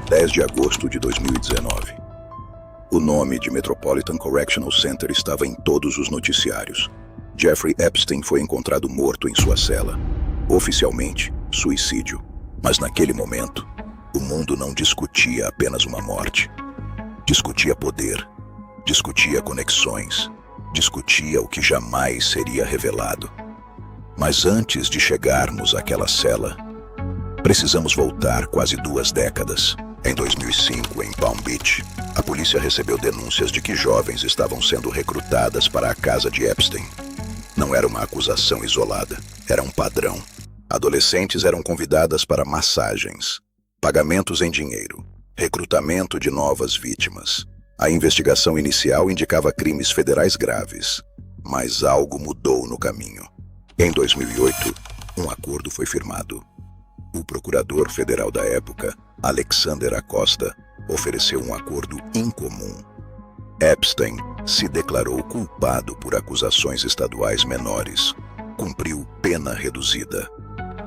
10 de agosto de 2019. O nome de Metropolitan Correctional Center estava em todos os noticiários. Jeffrey Epstein foi encontrado morto em sua cela. Oficialmente, suicídio. Mas naquele momento, o mundo não discutia apenas uma morte. Discutia poder, discutia conexões, discutia o que jamais seria revelado. Mas antes de chegarmos àquela cela, precisamos voltar quase 2 décadas. Em 2005, em Palm Beach, a polícia recebeu denúncias de que jovens estavam sendo recrutadas para a casa de Epstein. Não era uma acusação isolada, era um padrão. Adolescentes eram convidadas para massagens, pagamentos em dinheiro, recrutamento de novas vítimas. A investigação inicial indicava crimes federais graves, mas algo mudou no caminho. Em 2008, um acordo foi firmado. O procurador federal da época, Alexander Acosta, ofereceu um acordo incomum. Epstein se declarou culpado por acusações estaduais menores, cumpriu pena reduzida,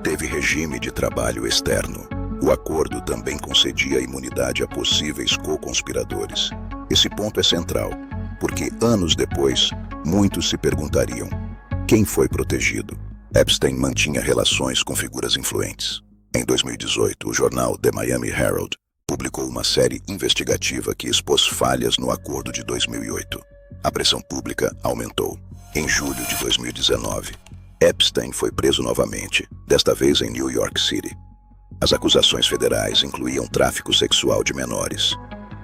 teve regime de trabalho externo. O acordo também concedia imunidade a possíveis co-conspiradores. Esse ponto é central, porque anos depois, muitos se perguntariam: quem foi protegido? Epstein mantinha relações com figuras influentes. Em 2018, o jornal The Miami Herald publicou uma série investigativa que expôs falhas no acordo de 2008. A pressão pública aumentou. Em julho de 2019, Epstein foi preso novamente, desta vez em New York City. As acusações federais incluíam tráfico sexual de menores.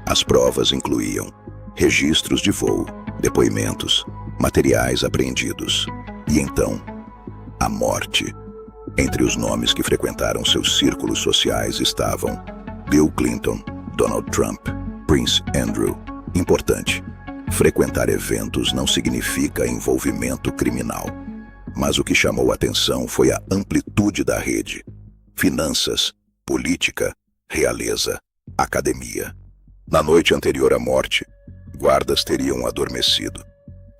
As provas incluíam registros de voo, depoimentos, materiais apreendidos. E então, a morte. Entre os nomes que frequentaram seus círculos sociais estavam Bill Clinton, Donald Trump, Prince Andrew. Importante: frequentar eventos não significa envolvimento criminal. Mas o que chamou a atenção foi a amplitude da rede. Finanças, política, realeza, academia. Na noite anterior à morte, guardas teriam adormecido.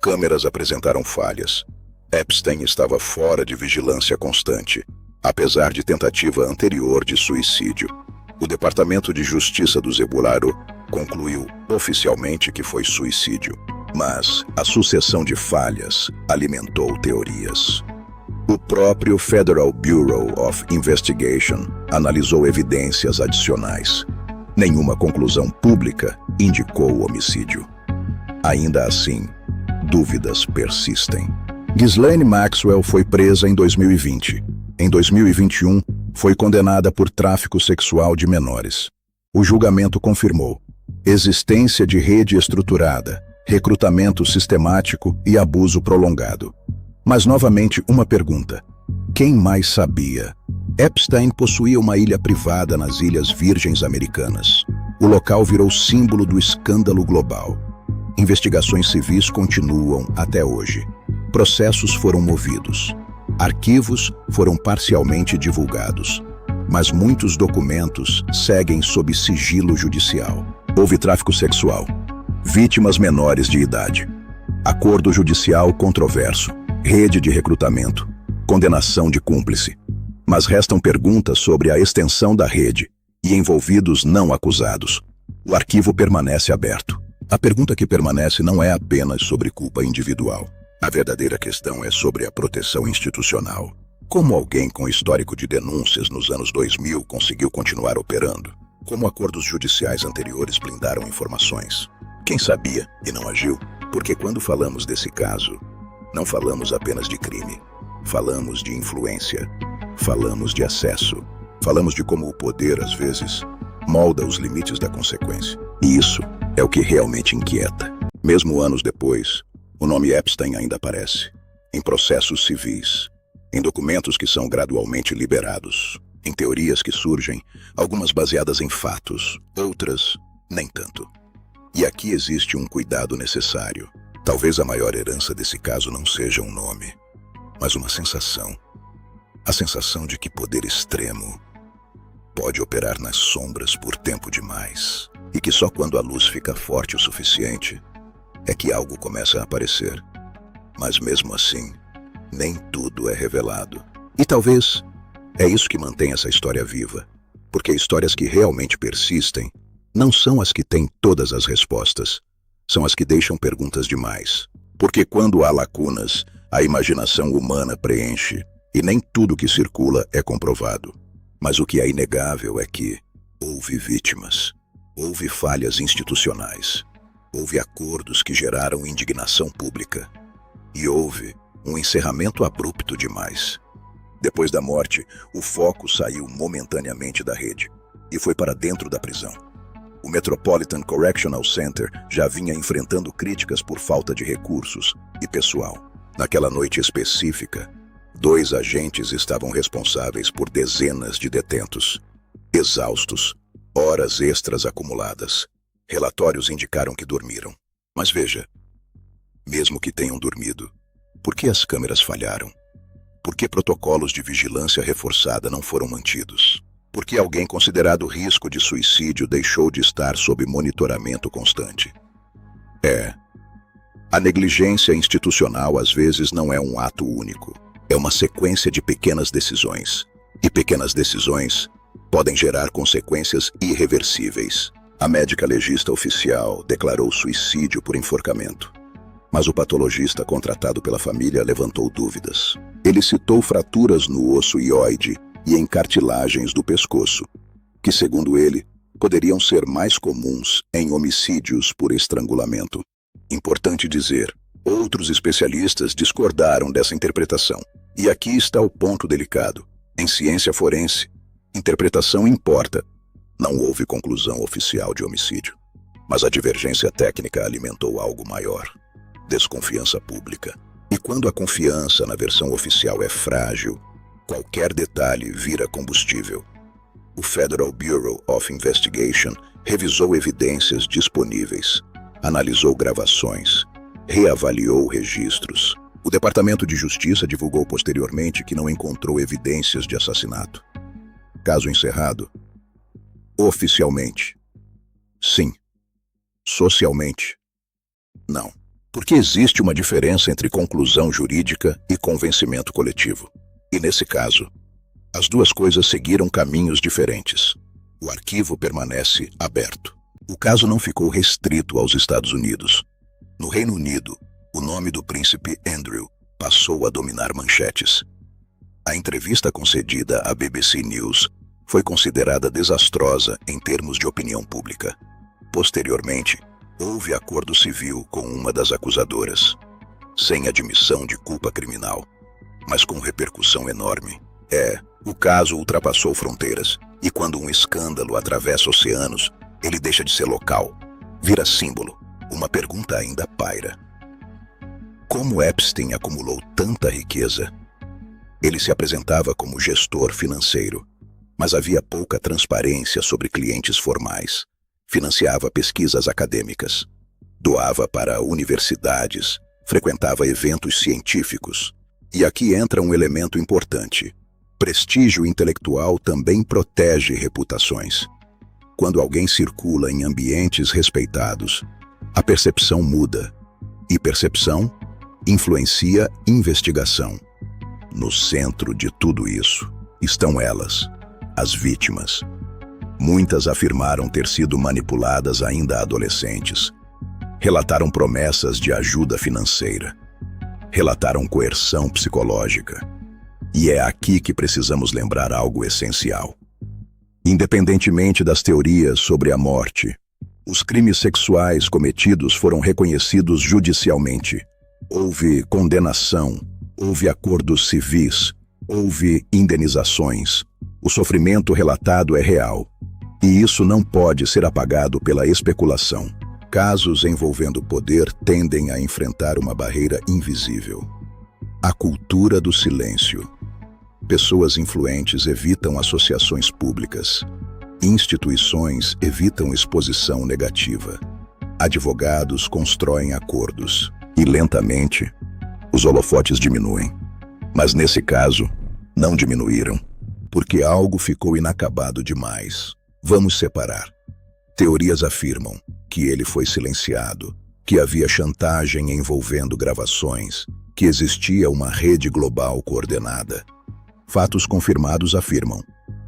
Câmeras apresentaram falhas. Epstein estava fora de vigilância constante, apesar de tentativa anterior de suicídio. O Departamento de Justiça do Zebularo concluiu oficialmente que foi suicídio, mas a sucessão de falhas alimentou teorias. O próprio Federal Bureau of Investigation analisou evidências adicionais. Nenhuma conclusão pública indicou o homicídio. Ainda assim, dúvidas persistem. Ghislaine Maxwell foi presa em 2020. Em 2021, foi condenada por tráfico sexual de menores. O julgamento confirmou existência de rede estruturada, recrutamento sistemático e abuso prolongado. Mas novamente uma pergunta: quem mais sabia? Epstein possuía uma ilha privada nas Ilhas Virgens Americanas. O local virou símbolo do escândalo global. Investigações civis continuam até hoje. Processos foram movidos. Arquivos foram parcialmente divulgados. Mas muitos documentos seguem sob sigilo judicial. Houve tráfico sexual. Vítimas menores de idade. Acordo judicial controverso. Rede de recrutamento. Condenação de cúmplice. Mas restam perguntas sobre a extensão da rede e envolvidos não acusados. O arquivo permanece aberto. A pergunta que permanece não é apenas sobre culpa individual. A verdadeira questão é sobre a proteção institucional. Como alguém com histórico de denúncias nos anos 2000 conseguiu continuar operando? Como acordos judiciais anteriores blindaram informações? Quem sabia e não agiu? Porque quando falamos desse caso, não falamos apenas de crime. Falamos de influência. Falamos de acesso. Falamos de como o poder, às vezes, molda os limites da consequência. E isso é o que realmente inquieta. Mesmo anos depois, o nome Epstein ainda aparece em processos civis, em documentos que são gradualmente liberados, em teorias que surgem, algumas baseadas em fatos, outras nem tanto. E aqui existe um cuidado necessário. Talvez a maior herança desse caso não seja um nome, mas uma sensação. A sensação de que poder extremo pode operar nas sombras por tempo demais, e que só quando a luz fica forte o suficiente é que algo começa a aparecer. Mas mesmo assim, nem tudo é revelado. E talvez é isso que mantém essa história viva. Porque histórias que realmente persistem não são as que têm todas as respostas, são as que deixam perguntas demais. Porque quando há lacunas, a imaginação humana preenche, e nem tudo que circula é comprovado. Mas o que é inegável é que houve vítimas, houve falhas institucionais, houve acordos que geraram indignação pública, e houve um encerramento abrupto demais. Depois da morte, o foco saiu momentaneamente da rede e foi para dentro da prisão. O Metropolitan Correctional Center já vinha enfrentando críticas por falta de recursos e pessoal. Naquela noite específica, 2 agentes estavam responsáveis por dezenas de detentos, exaustos, horas extras acumuladas. Relatórios indicaram que dormiram. Mas veja, mesmo que tenham dormido, por que as câmeras falharam? Por que protocolos de vigilância reforçada não foram mantidos? Por que alguém considerado risco de suicídio deixou de estar sob monitoramento constante? A negligência institucional às vezes não é um ato único. É uma sequência de pequenas decisões. E pequenas decisões podem gerar consequências irreversíveis. A médica legista oficial declarou suicídio por enforcamento. Mas o patologista contratado pela família levantou dúvidas. Ele citou fraturas no osso hioide e em cartilagens do pescoço, que, segundo ele, poderiam ser mais comuns em homicídios por estrangulamento. Importante dizer, outros especialistas discordaram dessa interpretação. E aqui está o ponto delicado. Em ciência forense, interpretação importa. Não houve conclusão oficial de homicídio, mas a divergência técnica alimentou algo maior: desconfiança pública. E quando a confiança na versão oficial é frágil, qualquer detalhe vira combustível. O Federal Bureau of Investigation revisou evidências disponíveis, analisou gravações, reavaliou registros. O Departamento de Justiça divulgou posteriormente que não encontrou evidências de assassinato. Caso encerrado. Oficialmente, sim. Socialmente, não. Porque existe uma diferença entre conclusão jurídica e convencimento coletivo. E nesse caso, as duas coisas seguiram caminhos diferentes. O arquivo permanece aberto. O caso não ficou restrito aos Estados Unidos. No Reino Unido, o nome do príncipe Andrew passou a dominar manchetes. A entrevista concedida à BBC News foi considerada desastrosa em termos de opinião pública. Posteriormente, houve acordo civil com uma das acusadoras, sem admissão de culpa criminal, mas com repercussão enorme. O caso ultrapassou fronteiras, e quando um escândalo atravessa oceanos, ele deixa de ser local, vira símbolo. Uma pergunta ainda paira: como Epstein acumulou tanta riqueza? Ele se apresentava como gestor financeiro, mas havia pouca transparência sobre clientes formais. Financiava pesquisas acadêmicas, doava para universidades, frequentava eventos científicos. E aqui entra um elemento importante: prestígio intelectual também protege reputações. Quando alguém circula em ambientes respeitados, a percepção muda. E percepção influencia investigação. No centro de tudo isso estão elas, as vítimas. Muitas afirmaram ter sido manipuladas ainda adolescentes. Relataram promessas de ajuda financeira. Relataram coerção psicológica. E é aqui que precisamos lembrar algo essencial. Independentemente das teorias sobre a morte, os crimes sexuais cometidos foram reconhecidos judicialmente. Houve condenação, houve acordos civis, houve indenizações. O sofrimento relatado é real. E isso não pode ser apagado pela especulação. Casos envolvendo poder tendem a enfrentar uma barreira invisível: a cultura do silêncio. Pessoas influentes evitam associações públicas. Instituições evitam exposição negativa. Advogados constroem acordos. E lentamente, os holofotes diminuem. Mas nesse caso, não diminuíram, porque algo ficou inacabado demais. Vamos separar. Teorias afirmam que ele foi silenciado, que havia chantagem envolvendo gravações, que existia uma rede global coordenada. Fatos confirmados afirmam: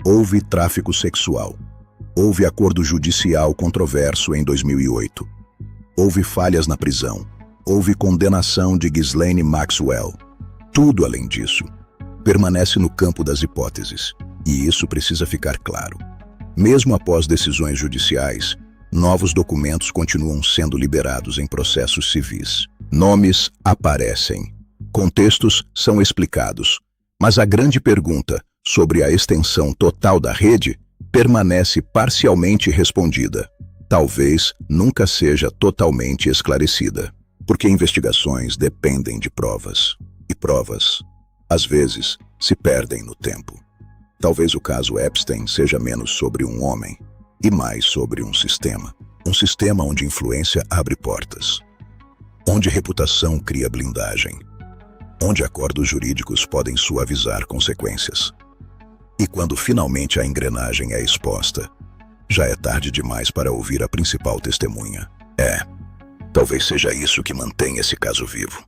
Houve tráfico sexual. Houve acordo judicial controverso em 2008. Houve falhas na prisão. Houve condenação de Ghislaine Maxwell. Tudo além disso permanece no campo das hipóteses, e isso precisa ficar claro. Mesmo após decisões judiciais, novos documentos continuam sendo liberados em processos civis. Nomes aparecem. Contextos são explicados. Mas a grande pergunta sobre a extensão total da rede permanece parcialmente respondida. Talvez nunca seja totalmente esclarecida, porque investigações dependem de provas. E provas, às vezes, se perdem no tempo. Talvez o caso Epstein seja menos sobre um homem e mais sobre um sistema. Um sistema onde influência abre portas, onde reputação cria blindagem, onde acordos jurídicos podem suavizar consequências. E quando finalmente a engrenagem é exposta, já é tarde demais para ouvir a principal testemunha. Talvez seja isso que mantém esse caso vivo.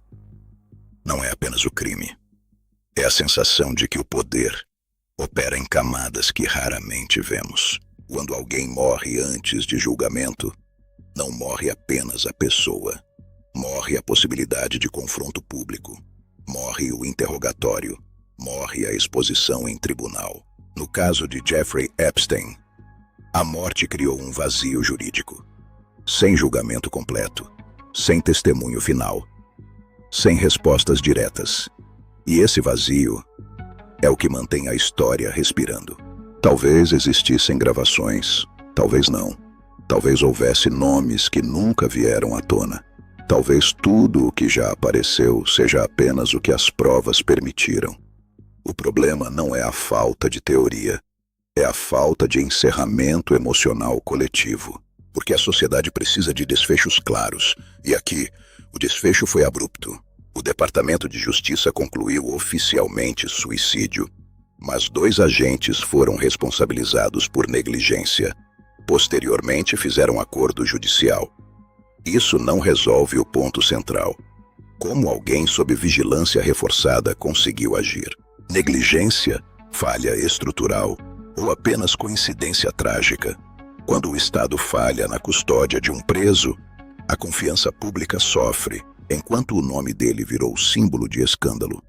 Não é apenas o crime. É a sensação de que o poder opera em camadas que raramente vemos. Quando alguém morre antes de julgamento, não morre apenas a pessoa. Morre a possibilidade de confronto público. Morre o interrogatório. Morre a exposição em tribunal. No caso de Jeffrey Epstein, a morte criou um vazio jurídico. Sem julgamento completo, sem testemunho final, sem respostas diretas. E esse vazio é o que mantém a história respirando. Talvez existissem gravações, talvez não. Talvez houvesse nomes que nunca vieram à tona. Talvez tudo o que já apareceu seja apenas o que as provas permitiram. O problema não é a falta de teoria, é a falta de encerramento emocional coletivo. Porque a sociedade precisa de desfechos claros. E aqui, o desfecho foi abrupto. O Departamento de Justiça concluiu oficialmente suicídio, mas 2 agentes foram responsabilizados por negligência. Posteriormente, fizeram acordo judicial. Isso não resolve o ponto central. Como alguém sob vigilância reforçada conseguiu agir? Negligência, falha estrutural ou apenas coincidência trágica? Quando o Estado falha na custódia de um preso, a confiança pública sofre, enquanto o nome dele virou símbolo de escândalo.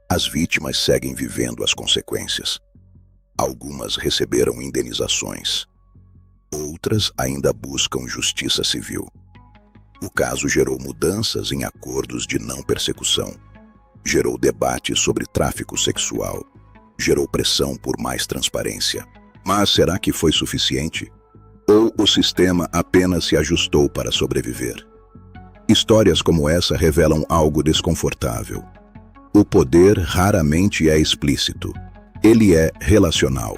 As vítimas seguem vivendo as consequências. Algumas receberam indenizações. Outras ainda buscam justiça civil. O caso gerou mudanças em acordos de não persecução. Gerou debate sobre tráfico sexual. Gerou pressão por mais transparência. Mas será que foi suficiente? Ou o sistema apenas se ajustou para sobreviver? Histórias como essa revelam algo desconfortável. O poder raramente é explícito. Ele é relacional.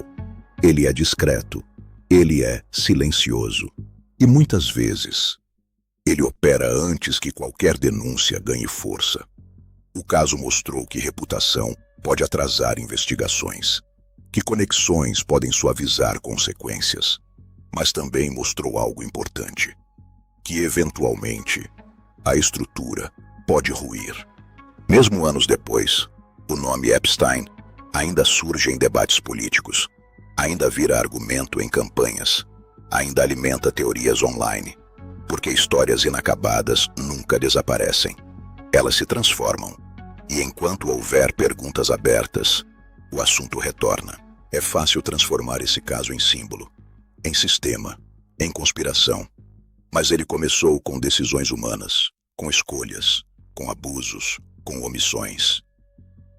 Ele é discreto. Ele é silencioso. E muitas vezes, ele opera antes que qualquer denúncia ganhe força. O caso mostrou que reputação pode atrasar investigações, que conexões podem suavizar consequências. Mas também mostrou algo importante, que eventualmente a estrutura pode ruir. Mesmo anos depois, o nome Epstein ainda surge em debates políticos, ainda vira argumento em campanhas, ainda alimenta teorias online, porque histórias inacabadas nunca desaparecem. Elas se transformam, e enquanto houver perguntas abertas, o assunto retorna. É fácil transformar esse caso em símbolo, em sistema, em conspiração. Mas ele começou com decisões humanas, com escolhas, com abusos, com omissões.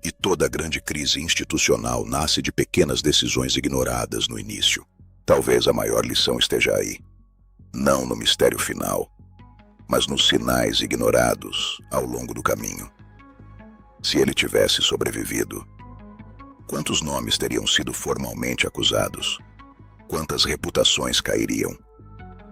E toda grande crise institucional nasce de pequenas decisões ignoradas no início. Talvez a maior lição esteja aí. Não no mistério final, mas nos sinais ignorados ao longo do caminho. Se ele tivesse sobrevivido, quantos nomes teriam sido formalmente acusados? Quantas reputações cairiam?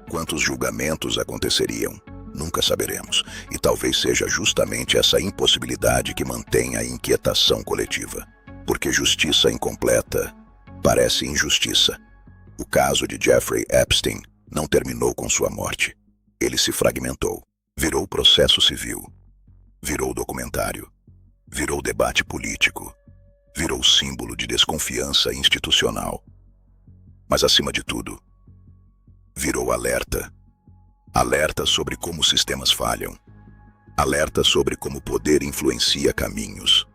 Quantos julgamentos aconteceriam? Nunca saberemos. E talvez seja justamente essa impossibilidade que mantém a inquietação coletiva. Porque justiça incompleta parece injustiça. O caso de Jeffrey Epstein não terminou com sua morte. Ele se fragmentou. Virou processo civil. Virou documentário. Virou debate político. Virou símbolo de desconfiança institucional. Mas, acima de tudo, virou alerta. Alerta sobre como sistemas falham. Alerta sobre como o poder influencia caminhos.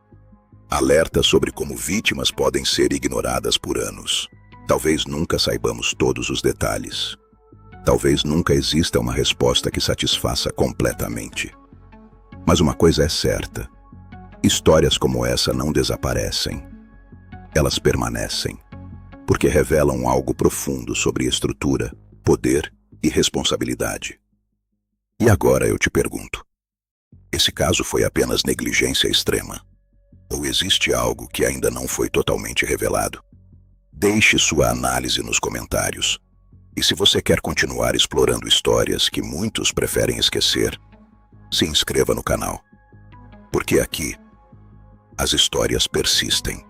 Alerta sobre como vítimas podem ser ignoradas por anos. Talvez nunca saibamos todos os detalhes. Talvez nunca exista uma resposta que satisfaça completamente. Mas uma coisa é certa: histórias como essa não desaparecem. Elas permanecem, porque revelam algo profundo sobre estrutura, poder e responsabilidade. E agora eu te pergunto: esse caso foi apenas negligência extrema? Ou existe algo que ainda não foi totalmente revelado? Deixe sua análise nos comentários. E se você quer continuar explorando histórias que muitos preferem esquecer, se inscreva no canal. Porque aqui, as histórias persistem.